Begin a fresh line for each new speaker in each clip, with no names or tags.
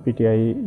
PTI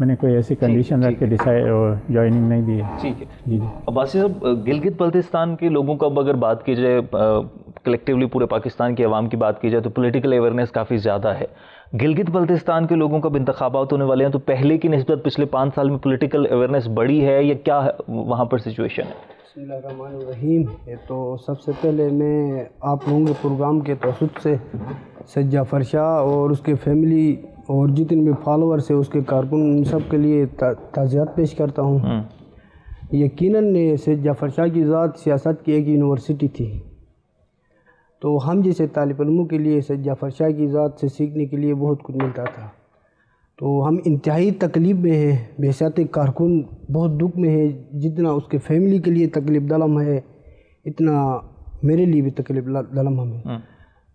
میں نے کوئی ایسی کنڈیشن رکھ کے جوائننگ نہیں دی ہے.
ٹھیک ہے.
جی
عباسی صاحب، گلگت بلتستان کے لوگوں کا اگر بات کی جائے، کلیکٹیولی پورے پاکستان کی عوام کی بات کی جائے تو پولیٹیکل اویئرنیس کافی زیادہ ہے. گلگت بلتستان کے لوگوں کا انتخابات ہونے والے ہیں تو پہلے کی نسبت پچھلے 5 سال میں پولیٹیکل اویئرنیس بڑھی ہے یا کیا وہاں پر سچویشن ہے؟
بسم اللہ الرحمن الرحیم. تو سب سے پہلے میں آپ لوگوں کے پروگرام کے توسط سے سید جعفر شاہ اور اس کے فیملی اور جتنے بھی فالوورس ہیں اس کے کارکن، ان سب کے لیے تعزیت پیش کرتا ہوں. یقیناً سید جعفر شاہ کی ذات سیاست کی ایک یونیورسٹی تھی، تو ہم جیسے طالب علموں کے لیے سید جعفر شاہ کی ذات سے سیکھنے کے لیے بہت کچھ ملتا تھا. تو ہم انتہائی تکلیف میں ہیں، بحیثیت کارکن بہت دکھ میں ہے. جتنا اس کے فیملی کے لیے تکلیف دلم ہے اتنا میرے لیے بھی تکلیف دلم ہم ہے.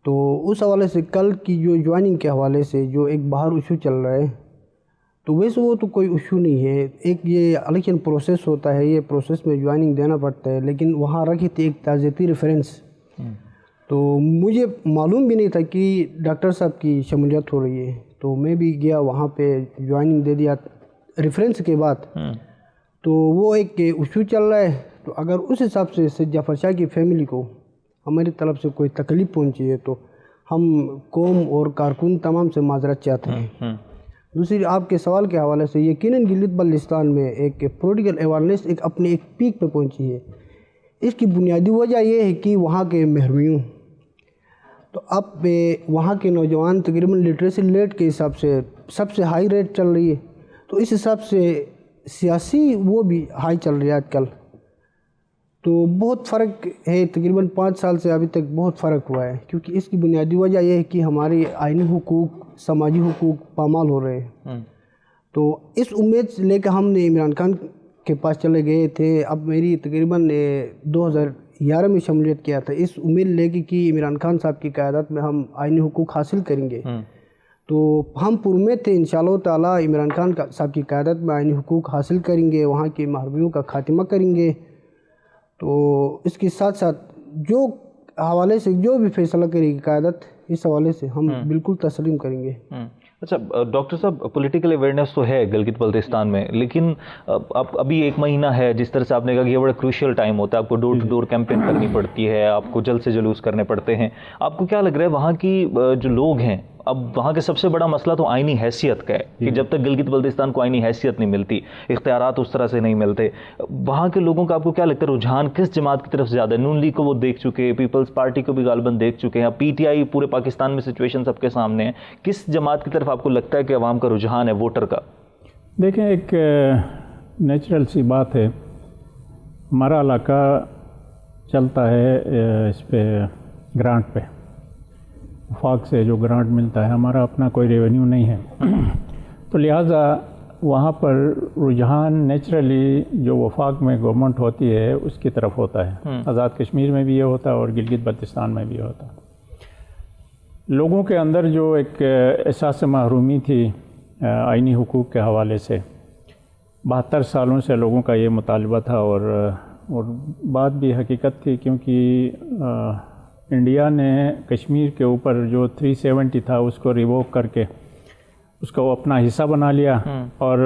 تو اس حوالے سے کل کی جو جوائننگ کے حوالے سے جو ایک باہر ایشو چل رہا ہے، تو ویسے وہ تو کوئی ایشو نہیں ہے. ایک یہ الیکشن پروسیس ہوتا ہے، یہ پروسیس میں جوائننگ دینا پڑتا ہے، لیکن وہاں رکھی تھی ایک تعزیتی ریفرنس. تو مجھے معلوم بھی نہیں تھا کہ ڈاکٹر صاحب کی شمولیت ہو رہی ہے، تو میں بھی گیا وہاں پہ جوائننگ دے دیا ریفرنس کے بعد. تو وہ ایک ایشو چل رہا ہے، تو اگر اس حساب سے سید جعفر شاہ کی فیملی کو ہماری طرف سے کوئی تکلیف پہنچی ہے تو ہم قوم اور کارکن تمام سے معذرت چاہتے ہیں. دوسری آپ کے سوال کے حوالے سے یقیناً گلگت بلتستان میں ایک پولیٹیکل اویئرنیس اپنے ایک پیک پہ پہنچی ہے. اس کی بنیادی وجہ یہ ہے کہ وہاں کے محرومیوں، تو اب وہاں کے نوجوان تقریباً لٹریسی ریٹ کے حساب سے سب سے ہائی ریٹ چل رہی ہے، تو اس حساب سے سیاسی وہ بھی ہائی چل رہی ہے آج کل. تو بہت فرق ہے، تقریباً 5 سال سے ابھی تک بہت فرق ہوا ہے، کیونکہ اس کی بنیادی وجہ یہ ہے کہ ہماری آئینی حقوق، سماجی حقوق پامال ہو رہے ہیں. تو اس امید سے لے کے ہم نے عمران خان کے پاس چلے گئے تھے. اب میری تقریباً 2011 میں شمولیت کیا تھا، اس امید لے کے کہ عمران خان صاحب کی قیادت میں ہم آئینی حقوق حاصل کریں گے. تو ہم پرامید تھے انشاءاللہ تعالیٰ عمران خان صاحب کی قیادت میں آئینی حقوق حاصل کریں گے، وہاں کی محرومیوں کا خاتمہ کریں گے. تو اس کے ساتھ ساتھ جو حوالے سے جو بھی فیصلہ کرے گی قیادت، اس حوالے سے ہم بالکل تسلیم کریں گے.
اچھا ڈاکٹر صاحب، پولیٹیکل اویئرنیس تو ہے گلگت بلتستان میں، لیکن ابھی 1 مہینہ ہے، جس طرح سے آپ نے کہا کہ یہ بڑا کروشل ٹائم ہوتا ہے، آپ کو ڈور ٹو ڈور کیمپین کرنی پڑتی ہے، آپ کو جلد سے جلوس کرنے پڑتے ہیں. آپ کو کیا لگ رہا ہے وہاں کی جو لوگ ہیں، اب وہاں کے سب سے بڑا مسئلہ تو آئینی حیثیت کا ہے کہ جب تک گلگت بلتستان کو آئینی حیثیت نہیں ملتی، اختیارات اس طرح سے نہیں ملتے، وہاں کے لوگوں کا آپ کو کیا لگتا ہے رجحان کس جماعت کی طرف زیادہ ہے؟ نون لیگ کو وہ دیکھ چکے، پیپلز پارٹی کو بھی غالباً دیکھ چکے ہیں، پی ٹی آئی پورے پاکستان میں سچویشن سب کے سامنے ہے. کس جماعت کی طرف آپ کو لگتا ہے کہ عوام کا رجحان ہے ووٹر کا؟
دیکھیں، ایک نیچرل سی بات ہے، ہمارا علاقہ چلتا ہے اس پہ گرانٹ پہ، وفاق سے جو گرانٹ ملتا ہے، ہمارا اپنا کوئی ریونیو نہیں ہے. تو لہٰذا وہاں پر رجحان نیچرلی جو وفاق میں گورنمنٹ ہوتی ہے اس کی طرف ہوتا ہے. آزاد کشمیر میں بھی یہ ہوتا ہے اور گلگت بلتستان میں بھی ہوتا ہے. لوگوں کے اندر جو ایک احساس محرومی تھی آئینی حقوق کے حوالے سے، 72 سالوں سے لوگوں کا یہ مطالبہ تھا، اور بات بھی حقیقت تھی، کیونکہ انڈیا نے کشمیر کے اوپر جو 370 تھا اس کو ریووک کر کے اس کو اپنا حصہ بنا لیا، اور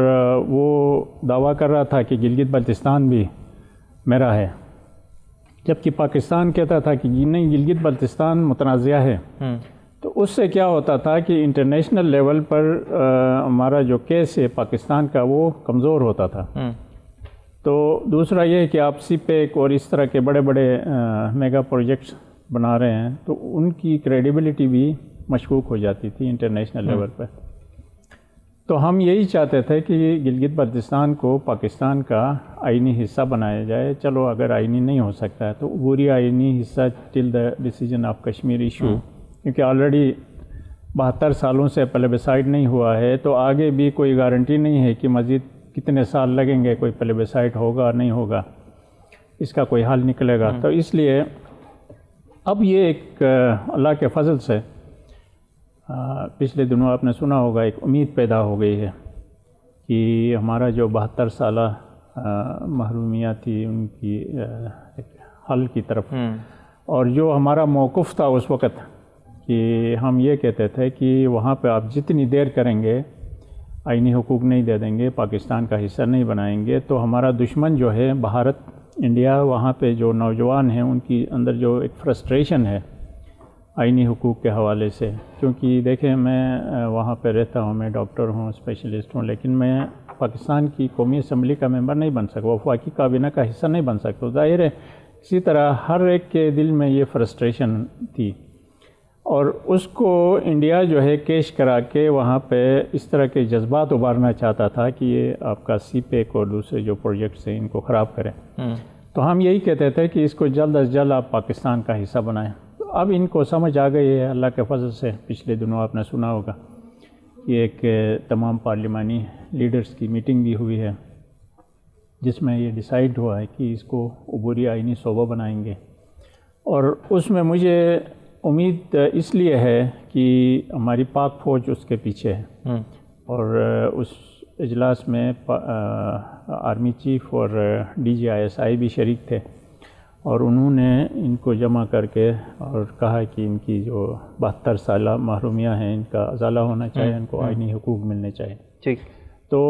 وہ دعویٰ کر رہا تھا کہ گلگت بلتستان بھی میرا ہے، جبکہ پاکستان کہتا تھا کہ نہیں، گلگت بلتستان متنازعہ ہے. تو اس سے کیا ہوتا تھا کہ انٹرنیشنل لیول پر ہمارا جو کیس ہے پاکستان کا وہ کمزور ہوتا تھا. تو دوسرا یہ ہے کہ آپ سی پیک اور اس طرح کے بڑے بڑے میگا پروجیکٹس بنا رہے ہیں، تو ان کی کریڈیبلٹی بھی مشکوک ہو جاتی تھی انٹرنیشنل لیول پر. تو ہم یہی چاہتے تھے کہ گلگت بلتستان کو پاکستان کا آئینی حصہ بنایا جائے. چلو اگر آئینی نہیں ہو سکتا ہے تو عبوری آئینی حصہ till the decision of Kashmir issue, کیونکہ آلریڈی 72 سالوں سے پلیبیسائڈ نہیں ہوا ہے، تو آگے بھی کوئی گارنٹی نہیں ہے کہ مزید کتنے سال لگیں گے، کوئی پلیبیسائڈ ہوگا نہیں ہوگا، اس کا کوئی حل نکلے گا. تو اس لیے اب یہ ایک اللہ کے فضل سے پچھلے دنوں آپ نے سنا ہوگا ایک امید پیدا ہو گئی ہے کہ ہمارا جو 72 سالہ محرومیت تھی ان کی ایک حل کی طرف، اور جو ہمارا موقف تھا اس وقت کہ ہم یہ کہتے تھے کہ وہاں پہ آپ جتنی دیر کریں گے آئینی حقوق نہیں دے دیں گے، پاکستان کا حصہ نہیں بنائیں گے، تو ہمارا دشمن جو ہے بھارت، انڈیا، وہاں پہ جو نوجوان ہیں ان کی اندر جو ایک فرسٹریشن ہے آئینی حقوق کے حوالے سے، کیونکہ دیکھیں میں وہاں پہ رہتا ہوں، میں ڈاکٹر ہوں، اسپیشلسٹ ہوں، لیکن میں پاکستان کی قومی اسمبلی کا ممبر نہیں بن سکتا، وفاقی کابینہ کا حصہ نہیں بن سکتا۔ ظاہر ہے اسی طرح ہر ایک کے دل میں یہ فرسٹریشن تھی، اور اس کو انڈیا جو ہے کیش کرا کے وہاں پہ اس طرح کے جذبات ابھارنا چاہتا تھا کہ یہ آپ کا سی پیک اور دوسرے جو پروجیکٹس ہیں ان کو خراب کریں۔ تو ہم یہی کہتے تھے کہ اس کو جلد از جلد آپ پاکستان کا حصہ بنائیں۔ اب ان کو سمجھ آ گئی ہے اللہ کے فضل سے، پچھلے دنوں آپ نے سنا ہوگا کہ ایک تمام پارلیمانی لیڈرز کی میٹنگ بھی ہوئی ہے جس میں یہ ڈیسائیڈ ہوا ہے کہ اس کو عبوری آئینی صوبہ بنائیں گے، اور اس میں مجھے امید اس لیے ہے کہ ہماری پاک فوج اس کے پیچھے ہے، اور اس اجلاس میں آرمی چیف اور DGISI بھی شریک تھے، اور انہوں نے ان کو جمع کر کے اور کہا کہ ان کی جو 72 سالہ محرومیاں ہیں ان کا ازالہ ہونا چاہیے، ان کو آئینی حقوق ملنے چاہیے۔ ٹھیک، تو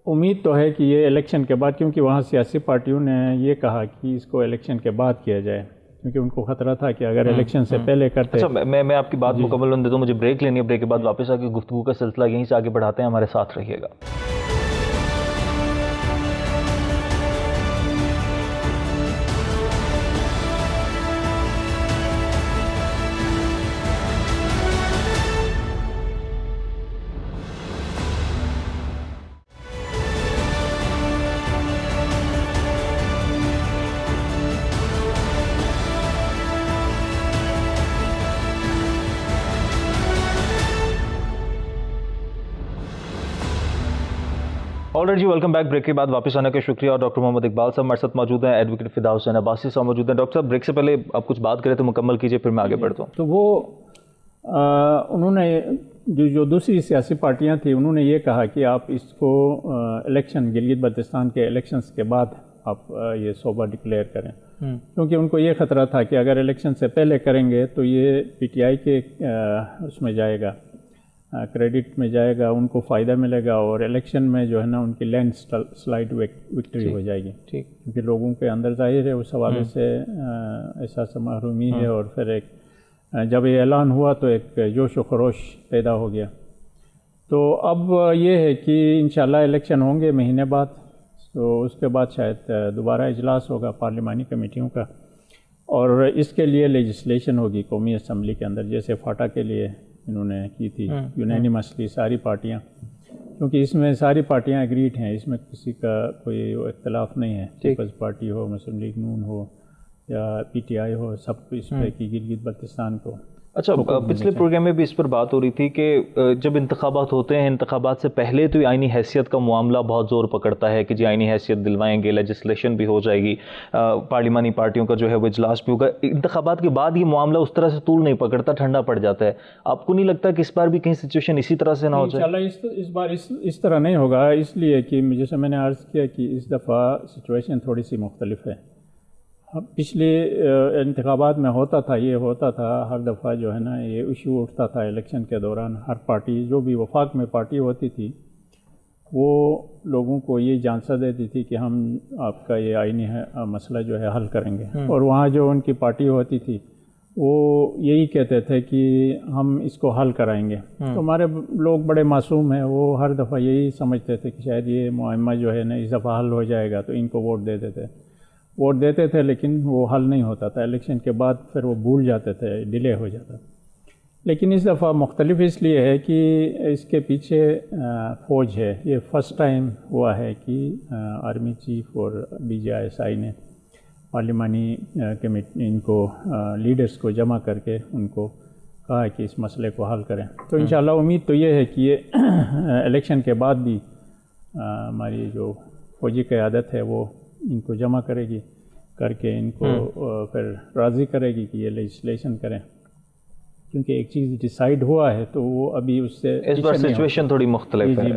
امید تو ہے کہ یہ الیکشن کے بعد، کیونکہ وہاں سیاسی پارٹیوں نے یہ کہا کہ اس کو الیکشن کے بعد کیا جائے، کیونکہ ان کو خطرہ تھا کہ اگر الیکشن سے پہلے کرتے۔
اچھا، میں آپ کی بات مکمل ہونے دیتا ہوں، مجھے بریک لینی ہے، بریک کے بعد واپس آ کے گفتگو کا سلسلہ یہیں سے آگے بڑھاتے ہیں، ہمارے ساتھ رہیے گا۔ Already welcome back. بریک کے بعد واپس آنے کا شکریہ، اور ڈاکٹر محمد اقبال صاحب ہمارے ساتھ موجود ہیں، ایڈوکیٹ فدا حسین عباسی صاحب موجود ہیں۔ ڈاکٹر صاحب بریک سے پہلے آپ کچھ بات کریں تو مکمل کیجئے، پھر میں آگے بڑھتا ہوں۔
تو وہ انہوں نے جو دوسری سیاسی پارٹیاں تھیں انہوں نے یہ کہا کہ آپ اس کو الیکشن، گلگت بلتستان کے الیکشنز کے بعد آپ یہ صوبہ ڈکلیئر کریں، کیونکہ ان کو یہ خطرہ تھا کہ اگر الیکشن سے پہلے کریں گے تو یہ PTI کے اس میں جائے گا، کریڈٹ میں جائے گا، ان کو فائدہ ملے گا، اور الیکشن میں جو ہے نا ان کی لینڈ سلائڈ وکٹری ہو جائے گی، کیونکہ لوگوں کے اندر ظاہر ہے اس حوالے سے احساس محرومی ہے، اور پھر ایک جب یہ اعلان ہوا تو ایک جوش و خروش پیدا ہو گیا۔ تو اب یہ ہے کہ انشاءاللہ الیکشن ہوں گے مہینے بعد، تو اس کے بعد شاید دوبارہ اجلاس ہوگا پارلیمانی کمیٹیوں کا، اور اس کے لیے لیجسلیشن ہوگی قومی اسمبلی کے اندر، جیسے فاٹا کے لیے انہوں نے کی تھی یونینیمسلی ساری پارٹیاں، کیونکہ اس میں ساری پارٹیاں ایگریڈ ہیں، اس میں کسی کا کوئی اختلاف نہیں ہے، پیپلز پارٹی ہو، مسلم لیگ نون ہو یا PTI ہو، سب اس پہ کی گلگت بلتستان کو۔
اچھا، پچھلے پروگرام میں بھی اس پر بات ہو رہی تھی کہ جب انتخابات ہوتے ہیں، انتخابات سے پہلے تو آئینی حیثیت کا معاملہ بہت زور پکڑتا ہے کہ جی آئینی حیثیت دلوائیں گے، لیجسلیشن بھی ہو جائے گی، پارلیمانی پارٹیوں کا جو ہے وہ اجلاس بھی ہوگا۔ انتخابات کے بعد یہ معاملہ اس طرح سے طول نہیں پکڑتا، ٹھنڈا پڑ جاتا ہے۔ آپ کو نہیں لگتا کہ اس بار بھی کہیں سچویشن اسی طرح سے نہ ہو جائے؟
انشاءاللہ اس بار اس طرح نہیں ہوگا، اس لیے کہ جیسے میں نے عرض کیا کہ اس دفعہ سچویشن تھوڑی سی مختلف ہے۔ پچھلے انتخابات میں ہوتا تھا، یہ ہوتا تھا ہر دفعہ جو ہے نا یہ ایشو اٹھتا تھا الیکشن کے دوران، ہر پارٹی جو بھی وفاق میں پارٹی ہوتی تھی وہ لوگوں کو یہ جانسا دیتی تھی کہ ہم آپ کا یہ آئینی مسئلہ جو ہے حل کریں گے، اور وہاں جو ان کی پارٹی ہوتی تھی وہ یہی کہتے تھے کہ ہم اس کو حل کرائیں گے۔ تو ہمارے لوگ بڑے معصوم ہیں، وہ ہر دفعہ یہی سمجھتے تھے کہ شاید یہ معمہ جو ہے نا اس دفعہ حل ہو جائے گا، تو ان کو ووٹ دیتے تھے لیکن وہ حل نہیں ہوتا تھا، الیکشن کے بعد پھر وہ بھول جاتے تھے، ڈیلے ہو جاتا تھا۔ لیکن اس دفعہ مختلف اس لیے ہے کہ اس کے پیچھے فوج ہے، یہ فرسٹ ٹائم ہوا ہے کہ آرمی چیف اور DGISI نے پارلیمانی کمیٹی ان کو لیڈرز کو جمع کر کے ان کو کہا کہ اس مسئلے کو حل کریں۔ تو انشاءاللہ امید تو یہ ہے کہ یہ الیکشن کے بعد بھی ہماری جو فوجی قیادت ہے وہ ان کو جمع کرے گی، کر کے ان کو پھر راضی کرے گی کہ یہ لیجسلیشن کریں، کیونکہ ایک چیز ڈیسائیڈ ہوا ہے تو وہ ابھی اس سے
اس بار سچویشن تھوڑی مختلف ہے۔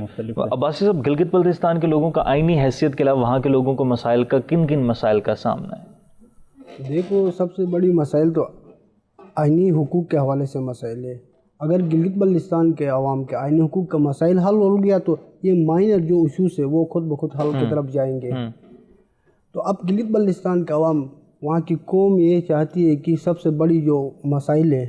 عباسی صاحب، گلگت بلتستان کے لوگوں کا آئینی حیثیت کے علاوہ وہاں کے لوگوں کو مسائل کا کن مسائل کا سامنا ہے؟
دیکھو، سب سے بڑی مسائل تو آئینی حقوق کے حوالے سے مسائل ہے۔ اگر گلگت بلتستان کے عوام کے آئینی حقوق کا مسائل حل ہو گیا تو یہ مائنر جو ایشوز ہے وہ خود بخود حل کی طرف جائیں گے. تو اب گلگت بلتستان کے عوام، وہاں کی قوم یہ چاہتی ہے کہ سب سے بڑی جو مسائل ہیں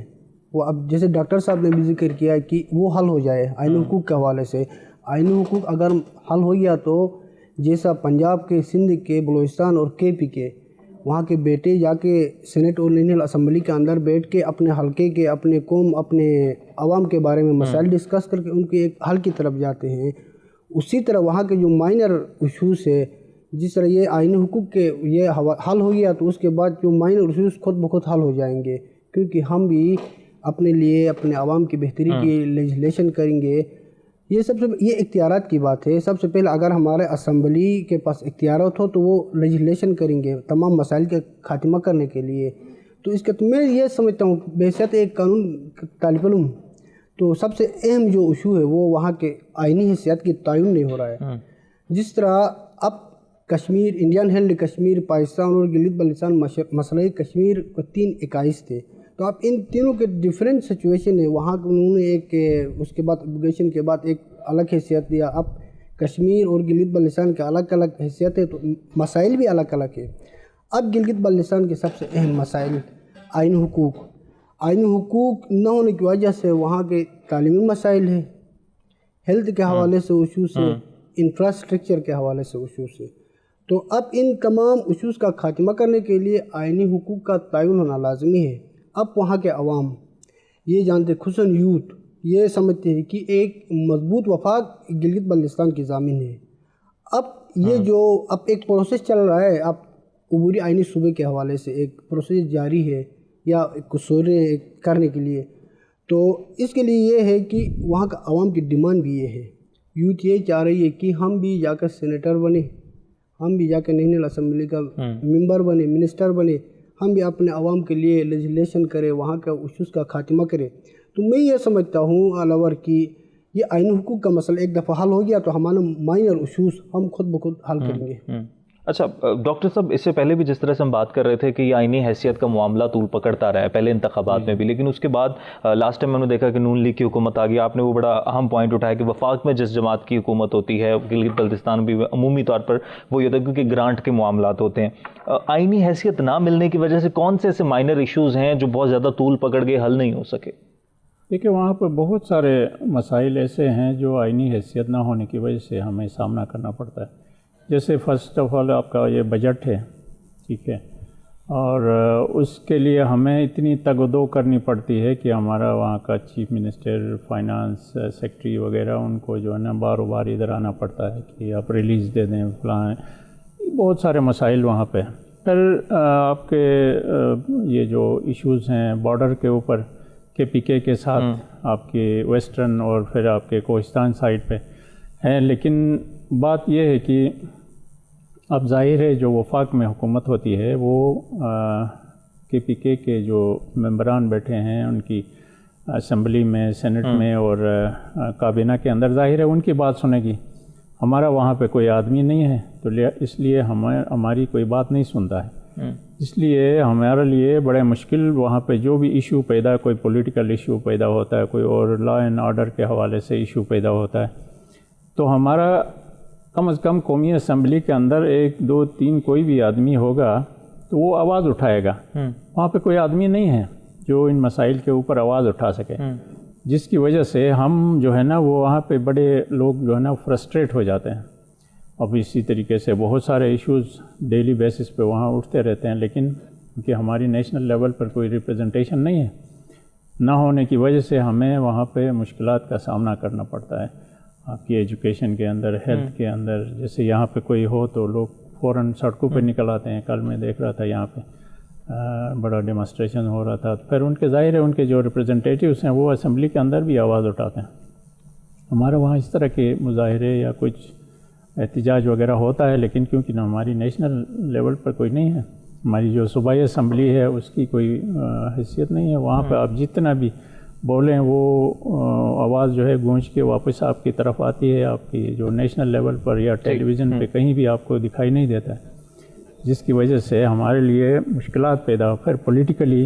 وہ اب جیسے ڈاکٹر صاحب نے بھی ذکر کیا کہ وہ حل ہو جائے آئینی حقوق کے حوالے سے. آئینی حقوق اگر حل ہو گیا تو جیسا پنجاب کے، سندھ کے، بلوچستان اور کے پی کے وہاں کے بیٹے جا کے سینٹ اور نیشنل اسمبلی کے اندر بیٹھ کے اپنے حلقے کے، اپنے قوم، اپنے عوام کے بارے میں مسائل ڈسکس کر کے ان کے ایک حل کی طرف جاتے ہیں. اسی طرح وہاں کے جو مائنر ایشوز ہے، جس طرح یہ آئینی حقوق کے یہ حل ہو گیا تو اس کے بعد جو مائنر ایشوز خود بخود حل ہو جائیں گے، کیونکہ ہم بھی اپنے لیے اپنے عوام کی بہتری کی لیجسلیشن کریں گے. یہ اختیارات کی بات ہے. سب سے پہلے اگر ہمارے اسمبلی کے پاس اختیارات ہو تو وہ لیجسلیشن کریں گے تمام مسائل کے خاتمہ کرنے کے لیے. تو اس کا تو میں یہ سمجھتا ہوں بحیثیت ایک قانون طالب علم تو سب سے اہم جو ایشو ہے وہ وہاں کے آئینی حیثیت کی تعین نہیں ہو رہا ہے. جس طرح اب کشمیر، انڈین ہیلڈ کشمیر، پاکستان اور گلگت بلتستان مسئلہ کشمیر کو 3 اکائیس تھے. تو اب ان تینوں کے ڈیفرنٹ سچویشن ہے. وہاں انہوں نے ایک اس کے بعد ایبوگیشن کے بعد ایک الگ حیثیت دیا. اب کشمیر اور گلگت بلتستان کے الگ الگ حیثیت ہے تو مسائل بھی الگ الگ ہے. اب گلگت بلتستان کے سب سے اہم مسائل آئینی حقوق. آئینی حقوق نہ ہونے کی وجہ سے وہاں کے تعلیمی مسائل ہیں، ہیلتھ کے حوالے سے ایشوز ہیں، انفراسٹرکچر کے حوالے سے ایشوز ہیں. تو اب ان تمام ایشوز کا خاتمہ کرنے کے لیے آئینی حقوق کا تعین ہونا لازمی ہے. اب وہاں کے عوام یہ جانتے، خصوصاً یوتھ یہ سمجھتے ہیں کہ ایک مضبوط وفاق گلگت بلتستان کی ضامن ہے. اب یہ جو اب ایک پروسیس چل رہا ہے، اب عبوری آئینی صوبے کے حوالے سے ایک پروسیس جاری ہے یا قصورے کرنے کے لیے. تو اس کے لیے یہ ہے کہ وہاں کا عوام کی ڈیمانڈ بھی یہ ہے، یوتھ یہ چاہ رہی ہے کہ ہم بھی جا کر سینیٹر بنے، ہم بھی جا کے نیشنل اسمبلی کا ممبر بنے، منسٹر بنے، ہم بھی اپنے عوام کے لیے لیجسلیشن کرے، وہاں کا ایشوز کا خاتمہ کرے. تو میں یہ سمجھتا ہوں علاوہ کہ یہ آئینی حقوق کا مسئلہ ایک دفعہ حل ہو گیا تو ہمارا مائنر ایشوز ہم خود بخود حل کریں گے.
اچھا ڈاکٹر صاحب، اس سے پہلے بھی جس طرح سے ہم بات کر رہے تھے کہ یہ آئینی حیثیت کا معاملہ طول پکڑتا رہا ہے پہلے انتخابات میں بھی، لیکن اس کے بعد لاسٹ ٹائم میں نے دیکھا کہ نون لیگ کی حکومت آ گئی. آپ نے وہ بڑا اہم پوائنٹ اٹھایا کہ وفاق میں جس جماعت کی حکومت ہوتی ہے، گلگت بلتستان بھی عمومی طور پر وہ یہ ہوتا ہے کیونکہ گرانٹ کے معاملات ہوتے ہیں. آئینی حیثیت نہ ملنے کی وجہ سے کون سے ایسے مائنر ایشوز ہیں جو بہت زیادہ طول پکڑ کے حل نہیں ہو سکے؟
دیکھیں وہاں پر بہت سارے مسائل ایسے ہیں جو آئینی حیثیت نہ ہونے کی وجہ سے ہمیں سامنا کرنا پڑتا ہے. جیسے فرسٹ آف آل آپ کا یہ بجٹ ہے، ٹھیک ہے، اور اس کے لیے ہمیں اتنی تگ و دو کرنی پڑتی ہے کہ ہمارا وہاں کا چیف منسٹر، فائنانس سیکٹری وغیرہ ان کو جو ہے نا بار بار ادھر آنا پڑتا ہے کہ آپ ریلیز دے دیں فلاں. بہت سارے مسائل وہاں پہ. پھر آپ کے یہ جو ایشوز ہیں بارڈر کے اوپر کے پی کے ساتھ آپ کے ویسٹرن اور پھر آپ کے کوہستان سائڈ پہ ہیں. لیکن بات یہ ہے کہ اب ظاہر ہے جو وفاق میں حکومت ہوتی ہے وہ کے پی کے جو ممبران بیٹھے ہیں ان کی اسمبلی میں، سینٹ میں اور کابینہ کے اندر، ظاہر ہے ان کی بات سنے گی. ہمارا وہاں پہ کوئی آدمی نہیں ہے تو اس لیے ہماری کوئی بات نہیں سنتا ہے. اس لیے ہمارے لیے بڑے مشکل وہاں پہ جو بھی ایشو پیدا، کوئی پولیٹیکل ایشو پیدا ہوتا ہے، کوئی اور لا اینڈ آرڈر کے حوالے سے ایشو پیدا ہوتا ہے، تو ہمارا کم از کم قومی اسمبلی کے اندر 1 2 3 کوئی بھی آدمی ہوگا تو وہ آواز اٹھائے گا. وہاں پہ کوئی آدمی نہیں ہے جو ان مسائل کے اوپر آواز اٹھا سکے، جس کی وجہ سے ہم جو ہے نا وہ وہاں پہ بڑے لوگ جو ہے نا فرسٹریٹ ہو جاتے ہیں. اب اسی طریقے سے بہت سارے ایشوز ڈیلی بیسس پہ وہاں اٹھتے رہتے ہیں، لیکن کیونکہ ہماری نیشنل لیول پر کوئی ریپریزنٹیشن نہیں ہے، نہ ہونے کی وجہ سے ہمیں وہاں پہ مشکلات کا سامنا کرنا پڑتا ہے. آپ کی ایجوکیشن کے اندر، ہیلتھ کے اندر، جیسے یہاں پہ کوئی ہو تو لوگ فوراً سڑکوں پہ نکل آتے ہیں. کل میں دیکھ رہا تھا یہاں پہ بڑا ڈیمانسٹریشن ہو رہا تھا. پھر ان کے ظاہر ہے ان کے جو ریپریزنٹیٹیوز ہیں وہ اسمبلی کے اندر بھی آواز اٹھاتے ہیں. ہمارے وہاں اس طرح کے مظاہرے یا کچھ احتجاج وغیرہ ہوتا ہے، لیکن کیونکہ ہماری نیشنل لیول پر کوئی نہیں ہے، ہماری جو صوبائی اسمبلی ہے اس کی کوئی حیثیت نہیں ہے. وہاں پہ آپ جتنا بھی بولیں وہ آواز جو ہے گونج کے واپس آپ کی طرف آتی ہے. آپ کی جو نیشنل لیول پر یا ٹیلی ویژن پہ کہیں بھی آپ کو دکھائی نہیں دیتا ہے، جس کی وجہ سے ہمارے لیے مشکلات پیدا ہو. پھر پولیٹیکلی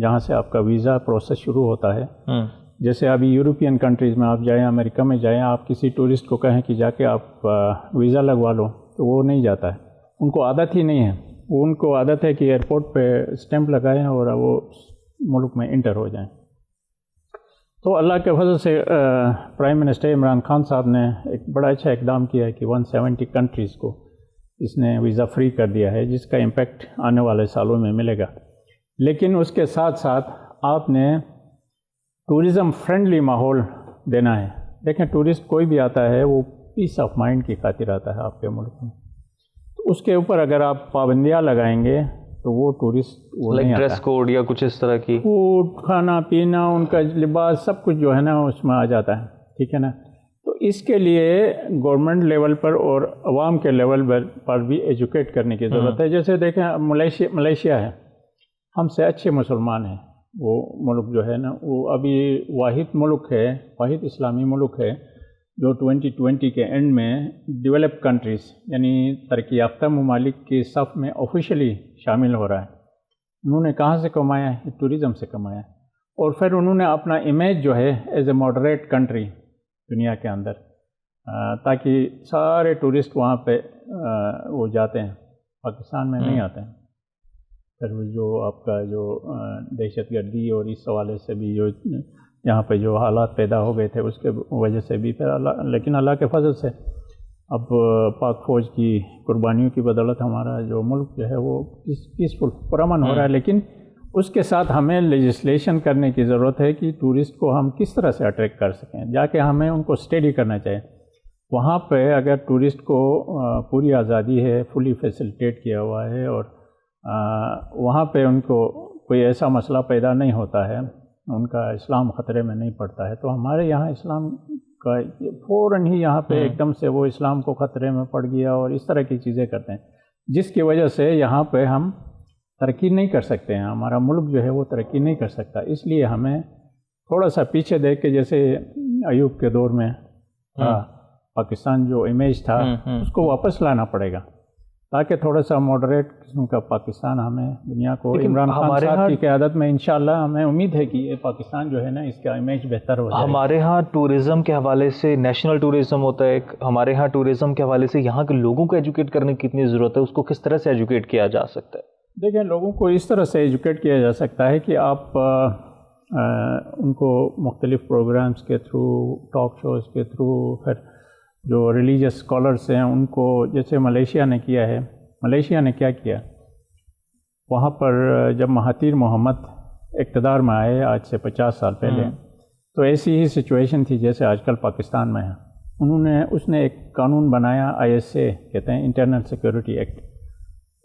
جہاں سے آپ کا ویزا پروسیس شروع ہوتا ہے. جیسے ابھی یورپین کنٹریز میں آپ جائیں، امریکہ میں جائیں، آپ کسی ٹورسٹ کو کہیں کہ جا کے آپ ویزا لگوا لو تو وہ نہیں جاتا ہے. ان کو عادت ہی نہیں ہے. ان کو عادت ہے کہ ایئرپورٹ پہ اسٹیمپ لگائیں اور وہ ملک میں انٹر ہو جائیں. تو اللہ کے فضل سے پرائم منسٹر عمران خان صاحب نے ایک بڑا اچھا اقدام کیا ہے کہ 170 کنٹریز کو اس نے ویزا فری کر دیا ہے، جس کا امپیکٹ آنے والے سالوں میں ملے گا. لیکن اس کے ساتھ ساتھ آپ نے ٹورزم فرینڈلی ماحول دینا ہے. دیکھیں ٹورسٹ کوئی بھی آتا ہے وہ پیس آف مائنڈ کی خاطر آتا ہے آپ کے ملک میں. تو اس کے اوپر اگر آپ پابندیاں لگائیں گے تو وہ ٹورسٹ وہ نہیں آتا.
ڈریس کوڈ یا کچھ اس طرح کی
فوڈ، کھانا پینا، ان کا لباس، سب کچھ جو ہے نا اس میں آ جاتا ہے. ٹھیک ہے نا. تو اس کے لیے گورنمنٹ لیول پر اور عوام کے لیول پر بھی ایجوکیٹ کرنے کی ضرورت ہے. جیسے دیکھیں ملیشیا ہے، ہم سے اچھے مسلمان ہیں. وہ ملک جو ہے نا وہ ابھی واحد ملک ہے، واحد اسلامی ملک ہے جو 2020 کے اینڈ میں ڈیولپ کنٹریز یعنی ترقی یافتہ ممالک کی صف میں آفیشلی شامل ہو رہا ہے. انہوں نے کہاں سے کمایا ہے؟ ٹورزم سے کمایا ہے. اور پھر انہوں نے اپنا امیج جو ہے ایز اے ماڈریٹ کنٹری دنیا کے اندر، تاکہ سارے ٹورسٹ وہاں پہ وہ جاتے ہیں، پاکستان میں نہیں آتے ہیں. پھر جو آپ کا جو دہشت گردی اور اس حوالے سے بھی جو یہاں پہ جو حالات پیدا ہو گئے تھے اس کے وجہ سے بھی پھر لیکن اللہ کے فضل سے اب پاک فوج کی قربانیوں کی بدولت ہمارا جو ملک جو ہے وہ پیسفل پرامن ہو رہا ہے. لیکن اس کے ساتھ ہمیں لیجسلیشن کرنے کی ضرورت ہے کہ ٹورسٹ کو ہم کس طرح سے اٹریکٹ کر سکیں. جا کے ہمیں ان کو اسٹڈی کرنا چاہیے. وہاں پہ اگر ٹورسٹ کو پوری آزادی ہے، فلی فیسلٹیٹ کیا ہوا ہے، اور وہاں پہ ان کو کوئی ایسا مسئلہ پیدا نہیں ہوتا ہے، ان کا اسلام خطرے میں نہیں پڑتا ہے، تو ہمارے یہاں اسلام کا فوراً ہی یہاں پہ ایک دم سے وہ اسلام کو خطرے میں پڑ گیا اور اس طرح کی چیزیں کرتے ہیں، جس کی وجہ سے یہاں پہ ہم ترقی نہیں کر سکتے ہیں. ہمارا ملک جو ہے وہ ترقی نہیں کر سکتا. اس لیے ہمیں تھوڑا سا پیچھے دیکھ کے، جیسے ایوب کے دور میں پاکستان جو امیج تھا اس کو واپس لانا پڑے گا، تاکہ تھوڑا سا ماڈریٹ قسم کا پاکستان ہمیں دنیا کو عمران خان صاحب کی قیادت میں انشاءاللہ ہمیں امید ہے کہ یہ پاکستان جو ہے نا اس کا امیج بہتر ہو جائے.
ہمارے ہاں ٹورزم کے حوالے سے نیشنل ٹورزم ہوتا ہے، ہمارے ہاں ٹورزم کے حوالے سے یہاں کے لوگوں کو ایجوکیٹ کرنے کی کتنی ضرورت ہے؟ اس کو کس طرح سے ایجوکیٹ کیا جا سکتا ہے؟
دیکھیں لوگوں کو اس طرح سے ایجوکیٹ کیا جا سکتا ہے کہ آپ ان کو مختلف پروگرامز کے تھرو، ٹاک شوز کے تھرو، پھر جو ریلیجس اسکالرس ہیں ان کو، جیسے ملیشیا نے کیا ہے. ملیشیا نے کیا کیا؟ وہاں پر جب مہاتیر محمد اقتدار میں آئے آج سے 50 سال پہلے، تو ایسی ہی سچویشن تھی جیسے آج کل پاکستان میں ہے. اس نے ایک قانون بنایا، ISA کہتے ہیں، انٹرنل سیکورٹی ایکٹ.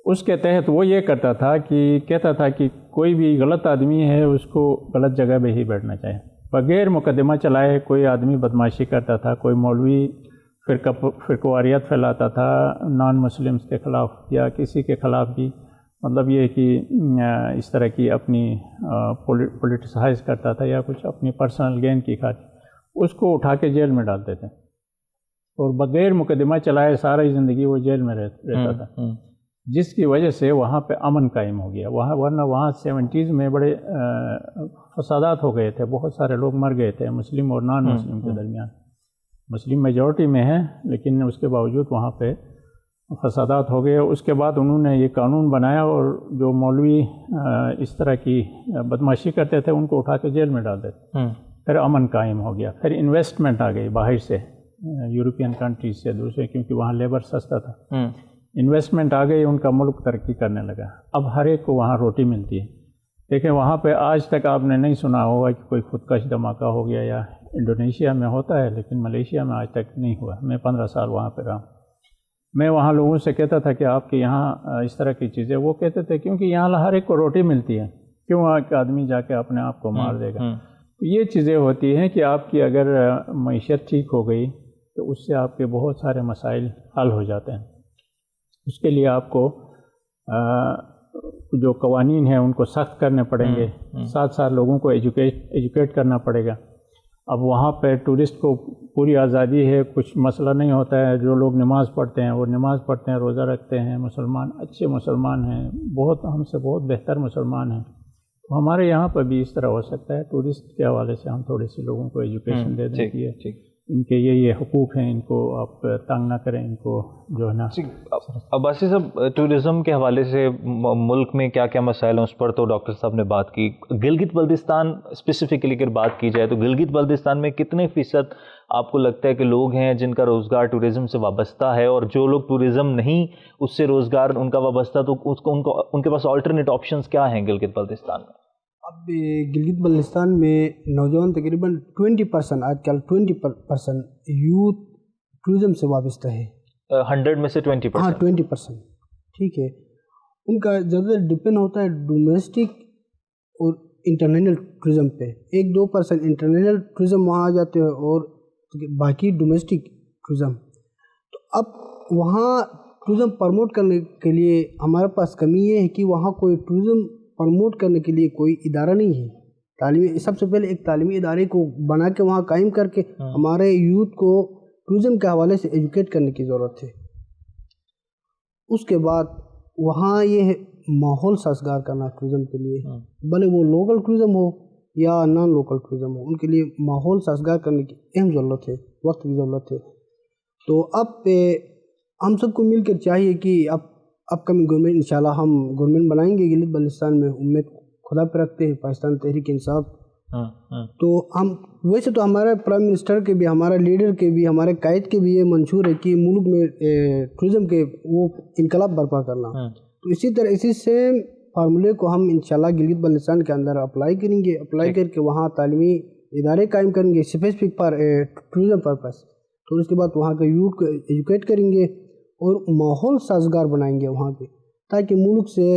اس کے تحت وہ یہ کرتا تھا کہ کوئی بھی غلط آدمی ہے اس کو غلط جگہ پہ ہی بیٹھنا چاہیے، بغیر مقدمہ چلائے. کوئی آدمی بدماشی کرتا تھا، کوئی مولوی فرقواریت پھیلاتا تھا نان مسلمس کے خلاف یا کسی کے خلاف بھی، مطلب یہ کہ اس طرح کی اپنی پولیٹیسائز کرتا تھا یا کچھ اپنی پرسنل گین کی خاطر، اس کو اٹھا کے جیل میں ڈالتے تھے اور بغیر مقدمہ چلائے ساری زندگی وہ جیل میں رہتا تھا، جس کی وجہ سے وہاں پہ امن قائم ہو گیا. ورنہ وہاں 70s میں بڑے فسادات ہو گئے تھے، بہت سارے لوگ مر گئے تھے مسلم اور نان مسلم کے درمیان. مسلم میجورٹی میں ہے لیکن اس کے باوجود وہاں پہ فسادات ہو گئے. اس کے بعد انہوں نے یہ قانون بنایا اور جو مولوی اس طرح کی بدماشی کرتے تھے ان کو اٹھا کے جیل میں ڈال دیتے. پھر امن قائم ہو گیا. پھر انویسٹمنٹ آ گئی باہر سے، یورپین کنٹریز سے، دوسرے، کیونکہ وہاں لیبر سستا تھا. انویسٹمنٹ آ گئی، ان کا ملک ترقی کرنے لگا. اب ہر ایک کو وہاں روٹی ملتی ہے. دیکھیں وہاں پہ آج تک آپ نے نہیں سنا ہوگا کہ کوئی خودکش دھماکہ ہو گیا، یا انڈونیشیا میں ہوتا ہے لیکن ملیشیا میں آج تک نہیں ہوا. میں 15 سال وہاں پہ رہا. میں وہاں لوگوں سے کہتا تھا کہ آپ کے یہاں اس طرح کی چیزیں، وہ کہتے تھے کیونکہ یہاں ہر ایک کو روٹی ملتی ہے، کیوں ایک آدمی جا کے اپنے آپ کو مار دے گا. تو یہ چیزیں ہوتی ہیں کہ آپ کی اگر معیشت ٹھیک ہو گئی تو اس سے آپ کے بہت سارے مسائل حل ہو جاتے ہیں. اس کے لیے آپ کو جو قوانین ہیں ان کو سخت کرنے پڑیں گے، ساتھ ساتھ لوگوں کو ایجوکیٹ کرنا پڑے گا. اب وہاں پہ ٹورسٹ کو پوری آزادی ہے، کچھ مسئلہ نہیں ہوتا ہے. جو لوگ نماز پڑھتے ہیں وہ نماز پڑھتے ہیں، روزہ رکھتے ہیں، مسلمان اچھے مسلمان ہیں، ہم سے بہت بہتر مسلمان ہیں. تو ہمارے یہاں پر بھی اس طرح ہو سکتا ہے، ٹورسٹ کے حوالے سے ہم تھوڑی سی لوگوں کو ایجوکیشن دے دیں کہ ان کے یہ حقوق ہیں، ان کو آپ تنگ نہ کریں، ان کو جو ہے نا۔
عباسی صاحب، ٹورزم کے حوالے سے ملک میں کیا کیا مسائل ہیں اس پر تو ڈاکٹر صاحب نے بات کی۔ گلگت بلتستان اسپیسیفکلی اگر بات کی جائے تو گلگت بلتستان میں کتنے فیصد آپ کو لگتا ہے کہ لوگ ہیں جن کا روزگار ٹورزم سے وابستہ ہے، اور جو لوگ ٹورزم نہیں اس سے روزگار ان کا وابستہ، تو ان کے پاس آلٹرنیٹ آپشنز کیا ہیں گلگت بلتستان میں؟
اب گلگت بلتستان میں نوجوان تقریباً 20%، آج کل 20% یوتھ ٹورزم سے وابستہ ہے۔
100 میں سے 20%؟
ہاں 20%، ٹھیک ہے۔ ان کا زیادہ ڈپینڈ ہوتا ہے ڈومیسٹک اور انٹرنیشنل ٹورزم پہ، 1-2% انٹرنیشنل ٹورزم وہاں آ جاتے ہیں اور باقی ڈومیسٹک ٹورزم۔ تو اب وہاں ٹورزم پروموٹ کرنے کے لیے ہمارے پاس کمی یہ ہے کہ وہاں کوئی ٹورزم پروموٹ کرنے کے لیے کوئی ادارہ نہیں ہے تعلیمی۔ سب سے پہلے ایک تعلیمی ادارے کو بنا کے وہاں قائم کر کے ہمارے یوتھ کو ٹورزم کے حوالے سے ایجوکیٹ کرنے کی ضرورت ہے۔ اس کے بعد وہاں یہ ماحول سازگار کرنا ٹورزم کے لیے، بھلے وہ لوکل ٹورزم ہو یا نان لوکل ٹورزم ہو، ان کے لیے ماحول سازگار کرنے کی اہم ضرورت ہے، وقت کی ضرورت ہے۔ تو اب ہم سب کو مل کر چاہیے کہ اب کمی گورنمنٹ انشاءاللہ ہم گورنمنٹ بنائیں گے گلگت بلتستان میں، امید خدا پہ رکھتے ہیں، پاکستان تحریک انصاف۔ تو ہم ویسے تو ہمارا پرائم منسٹر کے بھی، ہمارا لیڈر کے بھی، ہمارے قائد کے بھی یہ منشور ہے کہ ملک میں ٹورزم کے وہ انقلاب برپا کرنا۔ تو اسی طرح اسی سیم فارمولے کو ہم انشاءاللہ گلگت بلتستان کے اندر اپلائی کریں گے، اپلائی کر کے وہاں تعلیمی ادارے قائم کریں گے اسپیسیفک فار ٹورزم پرپس۔ تو اس کے بعد وہاں کے یوتھ کو ایجوکیٹ کریں گے اور ماحول سازگار بنائیں گے وہاں کے، تاکہ ملک سے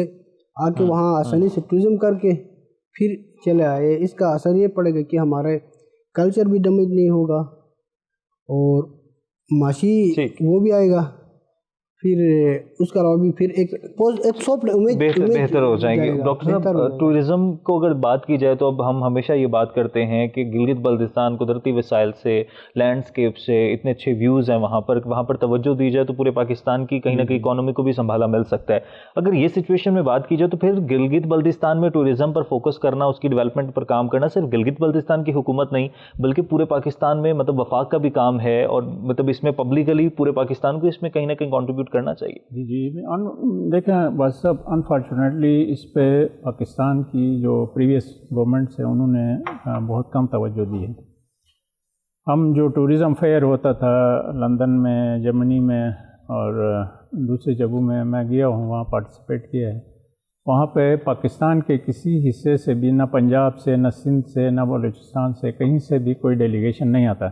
آ کے وہاں آسانی سے ٹورزم کر کے پھر چلے آئے۔ اس کا اثر یہ پڑے گا کہ ہمارے کلچر بھی ڈیمیج نہیں ہوگا اور معاشی وہ بھی آئے گا، پھر اس کا علاوہ بھی پھر ایک سافٹ
بہتر ہو جائیں گے۔ ڈاکٹر صاحب، ٹورزم کو اگر بات کی جائے تو اب ہم ہمیشہ یہ بات کرتے ہیں کہ گلگت بلتستان قدرتی وسائل سے، لینڈسکیپ سے، اتنے اچھے ویوز ہیں وہاں پر توجہ دی جائے تو پورے پاکستان کی کہیں نہ کہیں اکانومی کو بھی سنبھالا مل سکتا ہے۔ اگر یہ سچویشن میں بات کی جائے تو پھر گلگت بلتستان میں ٹورزم پر فوکس کرنا، اس کی ڈیولپمنٹ پر کام کرنا صرف گلگت بلتستان کی حکومت نہیں بلکہ پورے پاکستان میں وفاق کا بھی کام ہے، اور اس میں پبلکلی پورے پاکستان کو اس میں کہیں نہ کہیں کنٹریبیوٹ کرنا چاہیے۔
جی دیکھیں بس اب انفارچونیٹلی اس پہ پاکستان کی جو پریویس گورنمنٹس ہیں انہوں نے بہت کم توجہ دی ہے۔ ہم جو ٹورزم فیئر ہوتا تھا لندن میں، جرمنی میں اور دوسری جگہوں میں گیا ہوں، وہاں پارٹیسپیٹ کیا ہے۔ وہاں پہ پاکستان کے کسی حصے سے بھی، نہ پنجاب سے، نہ سندھ سے، نہ بلوچستان سے، کہیں سے بھی کوئی ڈیلیگیشن نہیں آتا۔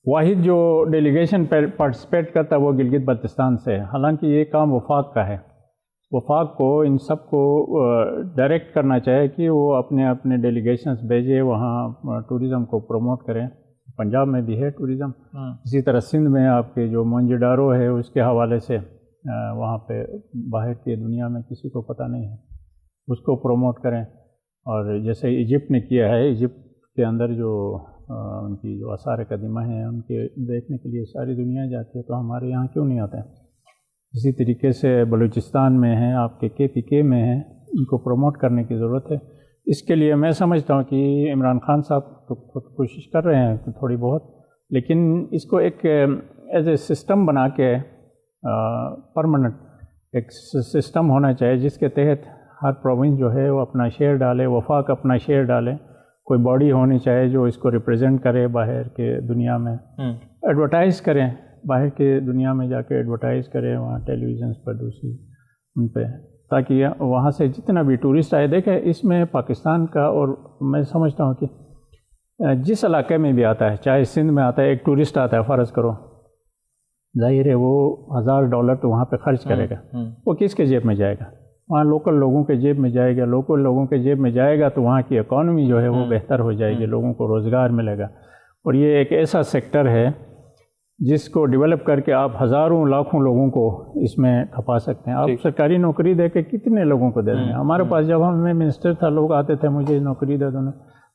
واحد جو ڈیلیگیشن پارٹیسپیٹ کرتا ہے وہ گلگت بلتستان سے ہے، حالانکہ یہ کام وفاق کا ہے۔ وفاق کو ان سب کو ڈائریکٹ کرنا چاہے کہ وہ اپنے ڈیلیگیشنز بھیجے، وہاں ٹورزم کو پروموٹ کریں۔ پنجاب میں بھی ہے ٹورزم، اسی طرح سندھ میں آپ کے جو مونجڈارو ہے اس کے حوالے سے وہاں پہ باہر کی دنیا میں کسی کو پتہ نہیں ہے، اس کو پروموٹ کریں۔ اور جیسے ایجپٹ نے کیا ہے، ایجپٹ کے اندر جو ان کی جو آثار قدیمہ ہیں ان کے دیکھنے کے لیے ساری دنیا جاتی ہے، تو ہمارے یہاں کیوں نہیں آتے ہیں؟ اسی طریقے سے بلوچستان میں ہیں، آپ کے KPK میں ہیں، ان کو پروموٹ کرنے کی ضرورت ہے۔ اس کے لیے میں سمجھتا ہوں کہ عمران خان صاحب تو خود کوشش کر رہے ہیں تھوڑی بہت، لیکن اس کو ایک ایز اے سسٹم بنا کے پرماننٹ ایک سسٹم ہونا چاہیے جس کے تحت ہر پروونس جو ہے وہ اپنا شیئر ڈالے، وفاق اپنا شیئر ڈالے، کوئی باڈی ہونی چاہیے جو اس کو ریپرزینٹ کرے باہر کے دنیا میں، ایڈورٹائز کریں، باہر کے دنیا میں جا کے ایڈورٹائز کریں وہاں ٹیلی ویژنس پر، دوسری ان پہ، تاکہ وہاں سے جتنا بھی ٹورسٹ آئے دیکھیں اس میں پاکستان کا۔ اور میں سمجھتا ہوں کہ جس علاقے میں بھی آتا ہے، چاہے سندھ میں آتا ہے، ایک ٹورسٹ آتا ہے، فرض کرو، ظاہر ہے وہ $1000 تو وہاں پہ خرچ کرے گا، وہ کس کے جیب میں جائے گا؟ وہاں لوکل لوگوں کے جیب میں جائے گا۔ لوکل لوگوں کے جیب میں جائے گا تو وہاں کی اکانومی جو ہے وہ بہتر ہو جائے گی، لوگوں کو روزگار ملے گا۔ اور یہ ایک ایسا سیکٹر ہے جس کو ڈیولپ کر کے آپ ہزاروں لاکھوں لوگوں کو اس میں کھپا سکتے ہیں۔ آپ سرکاری نوکری دے کے کتنے لوگوں کو دے دیں گے؟ ہمارے پاس جب میں منسٹر تھا، لوگ آتے تھے مجھے نوکری دے دو،